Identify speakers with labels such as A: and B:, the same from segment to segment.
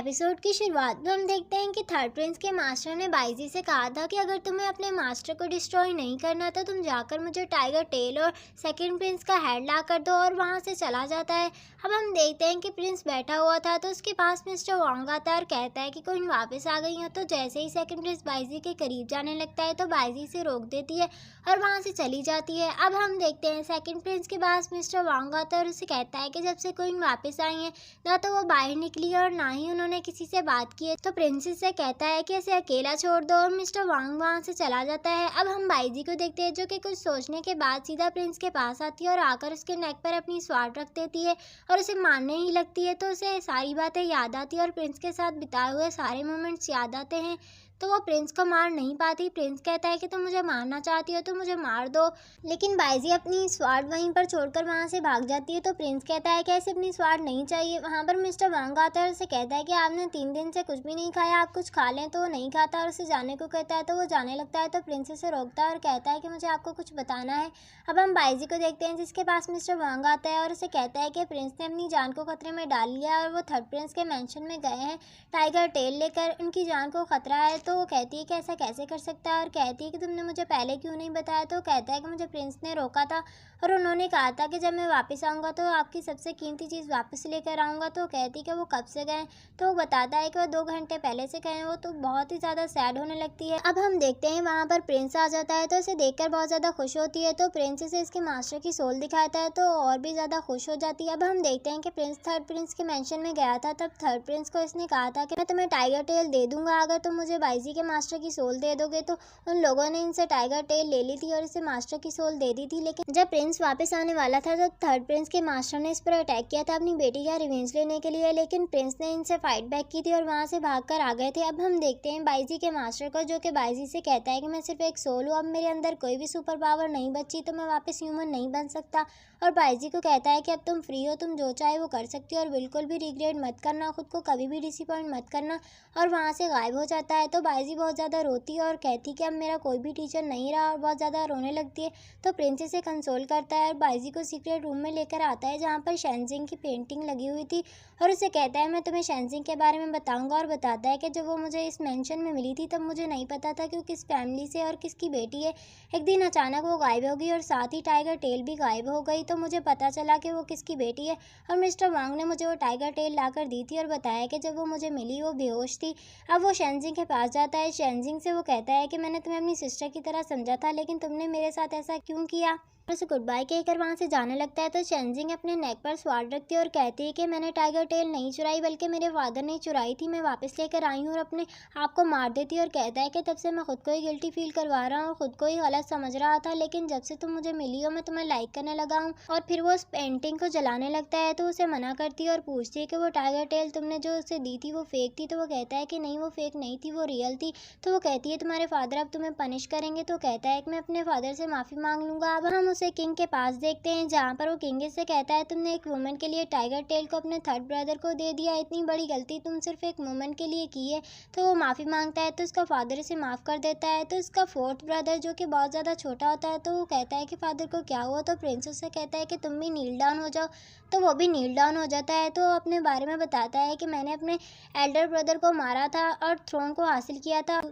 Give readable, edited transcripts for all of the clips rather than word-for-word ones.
A: Episode की शुरुआत में हम देखते हैं कि थर्ड प्रिंस के मास्टर ने बाइजी से कहा था कि अगर तुम्हें अपने मास्टर को डिस्ट्रॉय नहीं करना तो तुम जाकर मुझे टाइगर टेल और सेकंड प्रिंस का हेड ला कर दो, और वहां से चला जाता है। अब हम देखते हैं कि प्रिंस बैठा हुआ था तो उसके पास मिस्टर वांग आता है और कहता है कि क्वीन वापस आ गई है। तो जैसे ही सेकंड प्रिंस बाइजी के करीब जाने लगता है तो बाइजी से रोक देती है और वहां से चली जाती है। अब हम देखते हैं सेकंड प्रिंस के पास मिस्टर वांग आता है और उसे कहता है कि जब से क्वीन वापस आई है ना तो वो बाहर निकली है और ना ही उन्होंने किसी से बात की है। तो प्रिंसेस से कहता है कि इसे अकेला छोड़ दो और मिस्टर वांग वहां से चला जाता है। अब हम बाइजी को देखते हैं जो कि कुछ सोचने के बाद सीधा प्रिंस के पास आती है और आकर उसके नेक पर अपनी स्वार्ड रख देती है और उसे मारने ही लगती है। तो उसे सारी बातें याद आती है और प्रिंस के साथ बिताए हुए सारे मोमेंट्स याद आते हैं। तो वो प्रिंस को मार नहीं पाती। प्रिंस कहता है कि तुम मुझे मारना चाहती हो तो मुझे मार दो, लेकिन बाइजी अपनी स्वार्ड वहीं पर छोड़कर वहां से भाग जाती है। तो प्रिंस कहता है कि ऐसे अपनी स्वार्ड नहीं चाहिए। वहां पर मिस्टर वांग आता है और उसे कहता है कि आपने 3 दिन से कुछ भी नहीं खाया, आप कुछ खा लें। तो वो नहीं खाता और उसे जाने को कहता है तो वो जाने लगता है। तो प्रिंस उसे रोकता है और कहता है कि मुझे आपको कुछ बताना है। अब हम बाइजी को देखते हैं जिसके पास मिस्टर वांग आता है और उसे कहता है कि प्रिंस ने अपनी जान को खतरे में डाल लिया और वो थर्ड प्रिंस के मैंशन में गए हैं टाइगर टेल लेकर, उनकी जान को खतरा है। तो वो कहती है कि ऐसा कैसे कर सकता है और कहती है कि तुमने मुझे पहले क्यों नहीं बताया। तो कहता है कि मुझे प्रिंस ने रोका था और उन्होंने कहा था कि जब मैं वापस आऊँगा तो आपकी सबसे कीमती चीज़ वापस लेकर आऊँगा। तो कहती है कि वो कब से गए। तो वो बताता है कि वो 2 घंटे पहले से गए। वो तो बहुत ही ज़्यादा सैड होने लगती है। अब हम देखते हैं वहाँ पर प्रिंस आ जाता है तो उसे देखकर बहुत ज़्यादा खुश होती है। तो प्रिंस से इसके मास्टर की सोल दिखाता है तो और भी ज़्यादा खुश हो जाती है। अब हम देखते हैं कि प्रिंस थर्ड प्रिंस के मैंशन में गया था। तब थर्ड प्रिंस को इसने कहा था कि मैं तुम्हें टाइगर टेल दे दूंगा अगर तुम मुझे बाइजी के मास्टर की सोल दे दोगे। तो उन लोगों ने इनसे टाइगर टेल ले ली थी और इसे मास्टर की सोल दे दी थी। लेकिन जब प्रिंस वापस आने वाला था तो थर्ड प्रिंस के मास्टर ने इस पर अटैक किया था अपनी बेटी का रिवेंज लेने के लिए, लेकिन प्रिंस ने इनसे फाइट बैक की थी और वहां से भागकर आ गए थे। अब हम देखते हैं बाइजी के मास्टर को जो कि बाइजी से कहता है कि मैं सिर्फ एक सोल हूँ, अब मेरे अंदर कोई भी सुपर पावर नहीं बची तो मैं वापस ह्यूमन नहीं बन सकता। और बाइजी को कहता है कि अब तुम फ्री हो, तुम जो चाहे वो कर सकती हो और बिल्कुल भी रिग्रेट मत करना, खुद को कभी भी डिसअपॉइंट मत करना। और वहाँ से गायब हो जाता है। तो बाइजी बहुत ज़्यादा रोती है और कहती कि अब मेरा कोई भी टीचर नहीं रहा और बहुत ज़्यादा रोने लगती है। तो प्रिंस इसे कंसोल करता है और बाइजी को सीक्रेट रूम में लेकर आता है जहाँ पर शेनजिंग की पेंटिंग लगी हुई थी और उसे कहता है मैं तुम्हें शेनजिंग के बारे में बताऊंगा। और बताता है कि जब वो मुझे इस मेंशन में मिली थी तब मुझे नहीं पता था कि वो किस फैमिली से और किसकी बेटी है। एक दिन अचानक वो गायब हो गई और साथ ही टाइगर टेल भी गायब हो गई। तो मुझे पता चला कि वो किसकी बेटी है और मिस्टर वांग ने मुझे वो टाइगर टेल लाकर दी थी और बताया कि जब वो मुझे मिली वो बेहोश थी। अब वो शेनजिंग के पास जाता है। शेनजिंग से वो कहता है कि मैंने तुम्हें अपनी सिस्टर की तरह समझा था लेकिन तुमने मेरे साथ ऐसा क्यों किया। उसे गुड बाय कहकर वहाँ से जाने लगता है। तो शेनजिंग अपने नेक पर स्वार्ड रखती है और कहती है कि मैंने टाइगर टेल नहीं चुराई बल्कि मेरे फादर ने चुराई थी, मैं वापस लेकर आई हूँ और अपने आप को मार देती है। और कहता है कि तब से मैं खुद को ही गिल्टी फील करवा रहा हूँ, खुद को ही गलत समझ रहा था, लेकिन जब से तुम मुझे मिली हो मैं तुम्हें लाइक करने लगा हूँ। और फिर वो उस पेंटिंग को जलाने लगता है। तो उसे मना करती है और पूछती है कि वो टाइगर टेल तुमने जो उसे दी थी वो फेक थी। तो वो कहता है कि नहीं वो फेक नहीं थी, वो रियल थी। तो वो कहती है तुम्हारे फादर अब तुम्हें पनिश करेंगे। तो कहता है कि मैं अपने फादर से माफ़ी मांग लूँगा। अब हम उसे किंग के पास देखते हैं जहाँ पर वो किंग से कहता है तुमने एक वुमन के लिए टाइगर टेल को अपने थर्ड ब्रदर को दे दिया, इतनी बड़ी गलती तुम सिर्फ एक वुमन के लिए की है। तो वो माफ़ी मांगता है तो उसका फादर इसे माफ़ कर देता है। तो उसका फोर्थ ब्रदर जो कि बहुत ज़्यादा छोटा होता है तो वो कहता है कि फादर को क्या हुआ। तो प्रिंसेस से कहता है कि तुम भी नील डाउन हो जाओ। तो वो भी नील डाउन हो जाता है। तो अपने बारे में बताता है कि मैंने अपने एल्डर ब्रदर को मारा था और थ्रोन को हासिल किया था,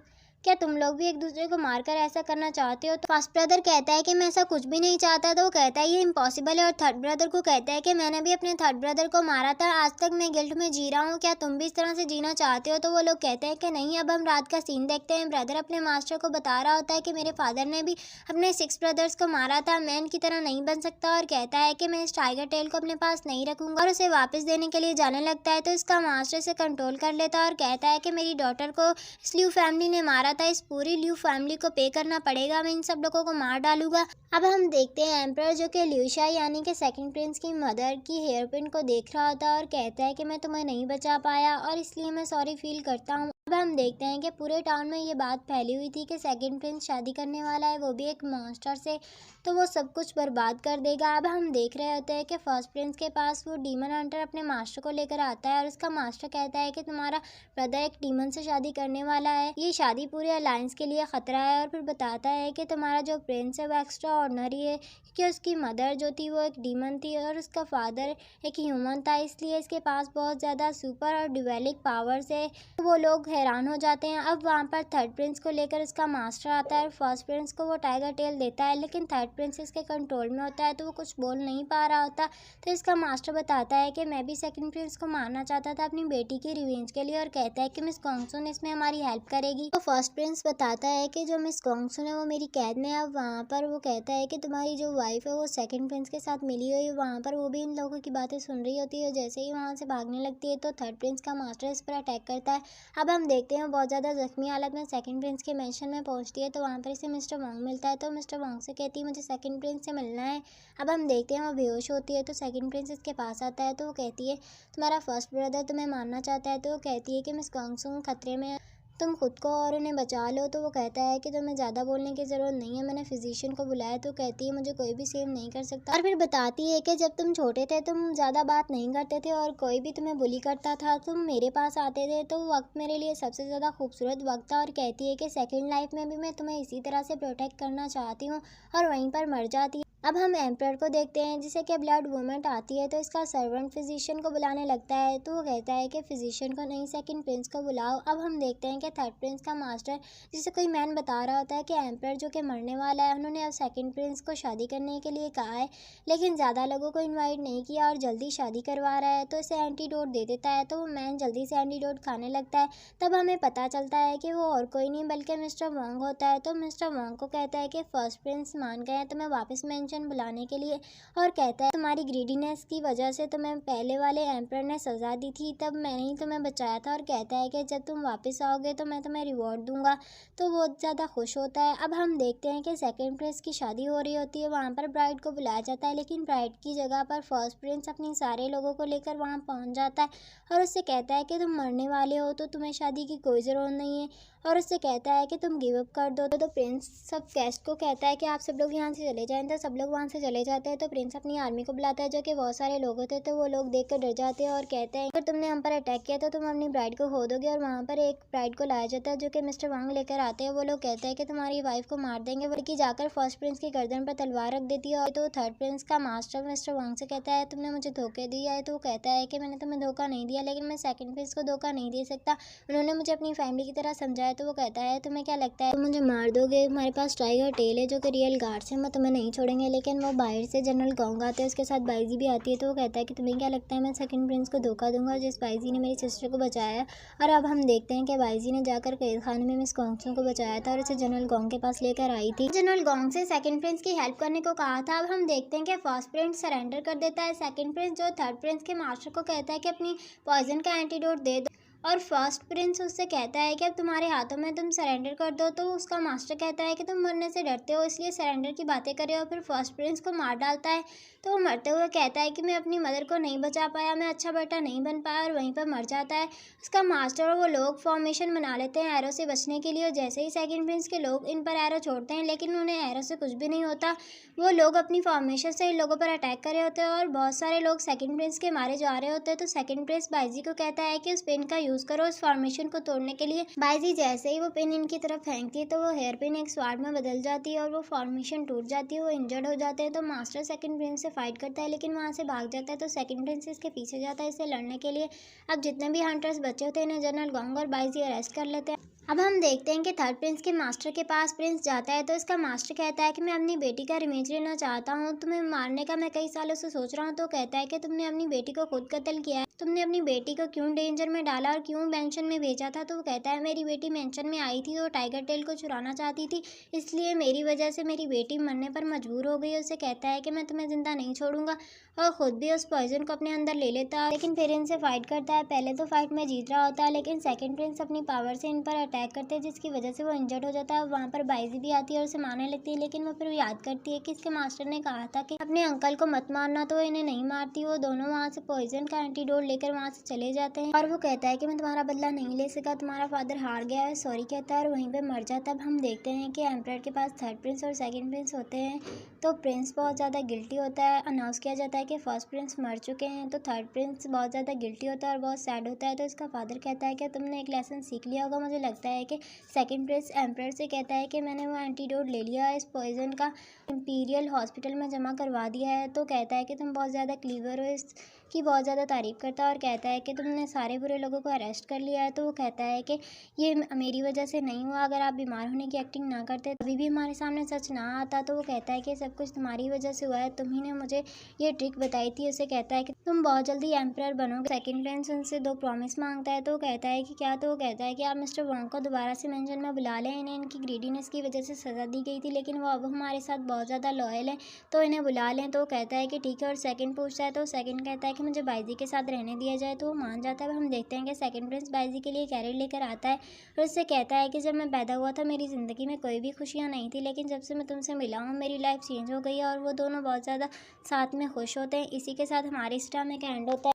A: क्या तुम लोग भी एक दूसरे को मारकर ऐसा करना चाहते हो। तो फर्स्ट ब्रदर कहता है कि मैं ऐसा कुछ भी नहीं चाहता। तो वो कहता है ये इम्पॉसिबल है। और थर्ड ब्रदर को कहता है कि मैंने भी अपने थर्ड ब्रदर को मारा था, आज तक मैं गिल्ट में जी रहा हूँ, क्या तुम भी इस तरह से जीना चाहते हो। तो वो लोग कहते हैं कि नहीं। अब हम रात का सीन देखते हैं। ब्रदर अपने मास्टर को बता रहा होता है कि मेरे फादर ने भी अपने 6 ब्रदर्स को मारा था, मैं इनकी तरह नहीं बन सकता। और कहता है कि मैं इस टाइगर टेल को अपने पास नहीं रखूंगा और उसे वापस देने के लिए जाने लगता है। तो इसका मास्टर से कंट्रोल कर लेता है और कहता है कि मेरी डॉटर को इस ल्यू फैमिली ने मारा था, इस पूरी ल्यू फैमिली को पे करना पड़ेगा, मैं इन सब लोगों को मार डालूंगा। अब हम देखते हैं एम्परर जो कि ल्यूशा यानी कि सेकंड प्रिंस की मदर की हेयर पिन को देख रहा होता है और कहता है कि मैं तुम्हें नहीं बचा पाया और इसलिए मैं सॉरी फील करता हूँ। अब हम देखते हैं कि पूरे टाउन में ये बात फैली हुई थी कि सेकंड प्रिंस शादी करने वाला है, वो भी एक मॉन्स्टर से, तो वो सब कुछ बर्बाद कर देगा। अब हम देख रहे होते हैं कि फर्स्ट प्रिंस के पास वो डीमन हंटर अपने मास्टर को लेकर आता है और उसका मास्टर कहता है कि तुम्हारा ब्रदर एक डीमन से शादी करने वाला है, ये शादी पूरे अलायंस के लिए खतरा है। और फिर बताता है कि तुम्हारा जो प्रिंस है वो एक्स्ट्रा ऑर्डिनरी है, क्योंकि उसकी मदर जो थी वो एक डीमन थी और उसका फादर एक ह्यूमन था, इसलिए इसके पास बहुत ज़्यादा सुपर और डिवेलिक पावर्स है। तो वो लोग हैरान हो जाते हैं। अब वहाँ पर थर्ड प्रिंस को लेकर उसका मास्टर आता है और फर्स्ट प्रिंस को वो टाइगर टेल देता है, लेकिन थर्ड प्रिंस इसके कंट्रोल में होता है तो वो कुछ बोल नहीं पा रहा होता। तो इसका मास्टर बताता है कि मैं भी सेकंड प्रिंस को मारना चाहता था अपनी बेटी की रिवेंज के लिए, और कहता है कि मिस गॉन्गसुन इसमें हमारी हेल्प करेगी। तो फर्स्ट प्रिंस बताता है कि जो मिस गॉन्गसुन है वो मेरी कैद में है। अब वहाँ पर वो कहता है कि तुम्हारी जो वाइफ है वो सेकंड प्रिंस के साथ मिली हुई है। वहाँ पर वो भी इन लोगों की बातें सुन रही होती है। जैसे ही वहाँ से भागने लगती है तो थर्ड प्रिंस का मास्टर इस पर अटैक करता है। अब हम देखते हैं बहुत ज़्यादा जख्मी हालत में सेकंड प्रिंस के मैंशन में पहुँचती है, तो वहाँ पर इसे मिस्टर वॉन्ग मिलता है। तो मिस्टर वॉन्ग से कहती है मुझे सेकंड प्रिंस से मिलना है। अब हम देखते हैं वो बेहोश होती है, तो सेकंड प्रिंस इसके पास आता है। तो वो कहती है तुम्हारा फर्स्ट ब्रदर तुम्हें मारना चाहता है। तो वो कहती है कि मिस गॉन्गसुन खतरे में है, तुम खुद को और उन्हें बचा लो। तो वो कहता है कि तुम्हें ज़्यादा बोलने की ज़रूरत नहीं है, मैंने फिजिशियन को बुलाया। तो कहती है मुझे कोई भी सेव नहीं कर सकता। और फिर बताती है कि जब तुम छोटे थे तुम ज़्यादा बात नहीं करते थे और कोई भी तुम्हें बुली करता था तुम मेरे पास आते थे, तो वो वक्त मेरे लिए सबसे ज़्यादा खूबसूरत वक्त था। और कहती है कि सेकेंड लाइफ में भी मैं तुम्हें इसी तरह से प्रोटेक्ट करना चाहती हूँ, और वहीं पर मर जाती है। अब हम एम्परर को देखते हैं जिसे कि ब्लड मूवमेंट आती है, तो इसका सर्वेंट फिजिशियन को बुलाने लगता है। तो वो कहता है कि फिजिशियन को नहीं सेकंड प्रिंस को बुलाओ। अब हम देखते हैं कि थर्ड प्रिंस का मास्टर जिसे कोई मैन बता रहा होता है कि एम्परर जो कि मरने वाला है उन्होंने अब सेकंड प्रिंस को शादी करने के लिए कहा है, लेकिन ज़्यादा लोगों को इन्वाइट नहीं किया और जल्दी शादी करवा रहा है, तो इसे एंटीडोट दे देता है। तो वो मैन जल्दी से एंटीडोट खाने लगता है। तब हमें पता चलता है कि वो और कोई नहीं बल्कि मिस्टर वॉन्ग होता है। तो मिस्टर वॉन्ग को कहता है कि फर्स्ट प्रिंस मान गए हैं तुम्हें वापस मेंशन बुलाने के लिए, और कहता है तुम्हारी ग्रीडीनेस की वजह से तुम्हें पहले वाले एम्परर ने सज़ा दी थी, तब मैंने ही तुम्हें बचाया था। और कहता है कि जब तुम वापस आओगे तो मैं तुम्हें रिवॉर्ड दूंगा। तो बहुत ज़्यादा खुश होता है। अब हम देखते हैं कि सेकंड प्रिंस की शादी हो रही होती है, वहाँ पर ब्राइड को बुलाया जाता है, लेकिन ब्राइड की जगह पर फर्स्ट प्रिंस अपनी सारे लोगों को लेकर वहाँ पहुँच जाता है और उससे कहता है कि तुम मरने वाले हो तो तुम्हें शादी की कोई ज़रूरत नहीं है, और उससे कहता है कि तुम गिव अप कर दो। तो प्रिंस सब गेस्ट को कहता है कि आप सब लोग यहाँ से चले जाएं। तो सब लोग वहाँ से चले जाते हैं। तो प्रिंस अपनी आर्मी को बुलाता है जो कि बहुत सारे लोग होते हैं। तो वो लोग देख कर डर जाते हैं और कहते हैं अगर तुमने हम पर अटैक किया तो तुम अपनी ब्राइड को खो दोगे। और वहाँ पर एक ब्राइड को लाया जाता है जो कि मिस्टर वांग लेकर आते हैं। वो लोग कहते हैं कि तुम्हारी वाइफ को मार देंगे। वो लड़की जाकर फर्स्ट प्रिंस की गर्दन पर तलवार रख देती है। और तो थर्ड प्रिंस का मास्टर मिस्टर वांग से कहता है तुमने मुझे धोखे दिया है। तो वो कहता है कि मैंने तुम्हें धोखा नहीं दिया, लेकिन मैं सेकंड प्रिंस को धोखा नहीं दे सकता, उन्होंने मुझे अपनी फैमिली की तरह समझाया। तो वो कहता है तुम्हें क्या लगता है तुम मुझे मार दोगे, हमारे पास टाइगर टेल है जो कि रियल गार्ड्स है, मैं तुम्हें नहीं छोड़ेंगे। लेकिन वो बाहर से जनरल गॉन्ग आते हैं, उसके साथ बाईजी भी आती है। तो वो कहता है कि तुम्हें क्या लगता है मैं सेकंड प्रिंस को धोखा दूंगा, जिस बाईजी ने मेरी सिस्टर को बचाया। और अब हम देखते हैं कि बाईजी ने जाकर कैद खाने में मिस गॉन्गसू को बचाया था और उसे जनरल गॉन्ग के पास लेकर आई थी। जनरल गॉन्ग से सेकंड प्रिंस की हेल्प करने को कहा था। अब हम देखते हैं कि फर्स्ट प्रिंस सरेंडर कर देता है। सेकंड प्रिंस जो थर्ड प्रिंस के मास्टर को कहता है कि अपनी पॉइजन का एंटीडोट दे दो, और फर्स्ट प्रिंस उससे कहता है कि अब तुम्हारे हाथों में तुम सरेंडर कर दो। तो उसका मास्टर कहता है कि तुम मरने से डरते हो इसलिए सरेंडर की बातें करे, और फिर फर्स्ट प्रिंस को मार डालता है। तो वो मरते हुए कहता है कि मैं अपनी मदर को नहीं बचा पाया, मैं अच्छा बेटा नहीं बन पाया, और वहीं पर मर जाता है। उसका मास्टर और वो लोग फॉर्मेशन बना लेते हैं एरो से बचने के लिए, और जैसे ही सेकंड प्रिंस के लोग इन पर एरो छोड़ते हैं लेकिन उन्हें एरो से कुछ भी नहीं होता। वो लोग अपनी फॉर्मेशन से इन लोगों पर अटैक कर रहे होते हैं और बहुत सारे लोग सेकंड प्रिंस के मारे जा रहे होते हैं। तो सेकंड प्रिंस बाईजी को कहता है कि उस पेन का यूज़ करो उस फॉर्मेशन को तोड़ने के लिए। बाईजी जैसे ही वो पेन इनकी तरफ फेंकती है तो वो हेयर पिन एक स्वार्ड में बदल जाती है और वो फॉर्मेशन टूट जाती है, वो इंजर्ड हो जाते हैं। तो मास्टर सेकंड प्रिंस से फाइट करता है लेकिन वहाँ से भाग जाता है। तो सेकंड प्रिंस इसके पीछे जाता है इससे लड़ने के लिए। अब जितने भी हंटर्स बचे होते हैं इन्हें जनरल गॉन्ग और बाईजी अरेस्ट कर लेते हैं। अब हम देखते हैं कि थर्ड प्रिंस के मास्टर के पास प्रिंस जाता है। तो इसका मास्टर कहता है कि मैं अपनी बेटी का रिवेंज लेना चाहता हूँ, तुम्हें मारने का मैं कई सालों से सोच रहा हूँ। तो कहता है कि तुमने अपनी बेटी को खुद कत्ल किया है, तुमने अपनी बेटी को क्यों डेंजर में डाला और क्यों मेंशन में भेजा था। तो वो कहता है मेरी बेटी मेंशन में आई थी, वो टाइगर टेल को चुराना चाहती थी, इसलिए मेरी वजह से मेरी बेटी मरने पर मजबूर हो गई। उससे कहता है कि मैं तुम्हें जिंदा नहीं छोड़ूंगा, और खुद भी उस पॉइजन को अपने अंदर ले लेता है। लेकिन फिर इनसे फाइट करता है। पहले तो फाइट में जीत रहा होता है लेकिन सेकंड प्रिंस अपनी पावर से इन पर अटैक करते हैं जिसकी वजह से वो इंजर्ड हो जाता है। वहाँ पर बाइजी भी आती है और उसे मारने लगती है, लेकिन वो फिर याद करती है कि इसके मास्टर ने कहा था कि अपने अंकल को मत मारना, तो इन्हें नहीं मारती। वो दोनों वहाँ से पॉइजन का एंटीडोट लेकर वहाँ से चले जाते हैं और वो कहता है कि मैं तुम्हारा बदला नहीं ले सका, तुम्हारा फादर हार गया है, सॉरी कहता है और वहीं पर मर जाता है। अब हम देखते हैं कि एम्परर के पास थर्ड प्रिंस और सेकंड प्रिंस होते हैं, तो प्रिंस बहुत ज़्यादा गिल्टी होता है। अनाउंस किया जाता है कि फर्स्ट प्रिंस मर चुके हैं, तो थर्ड प्रिंस बहुत ज़्यादा गिल्टी होता है और बहुत सैड होता है। तो इसका फादर कहता है कि तुमने एक लेसन सीख लिया होगा। मुझे लगता है कि सेकंड प्रिंस एम्परर से कहता है कि मैंने वो एंटीडोट ले लिया है, इस पॉइजन का इंपीरियल हॉस्पिटल में जमा करवा दिया है। तो कहता है कि तुम बहुत ज़्यादा क्लीवर हो, इसकी बहुत ज़्यादा तारीफ़ करता है और कहता है कि तुमने सारे बुरे लोगों को अरेस्ट कर लिया है। तो वो कहता है कि ये मेरी वजह से नहीं हुआ, अगर आप बीमार होने की एक्टिंग ना करते, अभी भी हमारे सामने सच ना आता। तो वो कहता है कि सब कुछ तुम्हारी वजह से हुआ है, तुम्ही ने मुझे ये ट्रिक बताई थी। उसे कहता है कि तुम बहुत जल्दी एम्परर बनोगे। सेकंड प्रिंस उनसे 2 प्रॉमिस मांगता है, तो वो कहता है कि क्या? तो वो कहता है कि आप मिस्टर वोंग को दोबारा से मेंशन में बुला लें, इन्हें इनकी ग्रीडीनेस की वजह से सज़ा दी गई थी, लेकिन वो अब हमारे साथ बहुत ज़्यादा लॉयल हैं, तो इन्हें बुला लें। तो वो कहता है कि ठीक है। और सेकंड पूछता है, तो सेकंड कहता है कि मुझे बाइजी के साथ रहने दिया जाए, तो वो मान जाता है। हम देखते हैं कि सेकंड प्रिंस बाइजी के लिए कैरेट लेकर आता है और उससे कहता है कि जब मैं पैदा हुआ था मेरी ज़िंदगी में कोई भी खुशियाँ नहीं थी, लेकिन जब से मैं तुमसे मिला हूँ मेरी लाइफ चेंज हो गई है। और वो दोनों बहुत ज़्यादा साथ में खुश होते हैं। इसी के साथ हमारी इस ड्रामे का एंड होता है।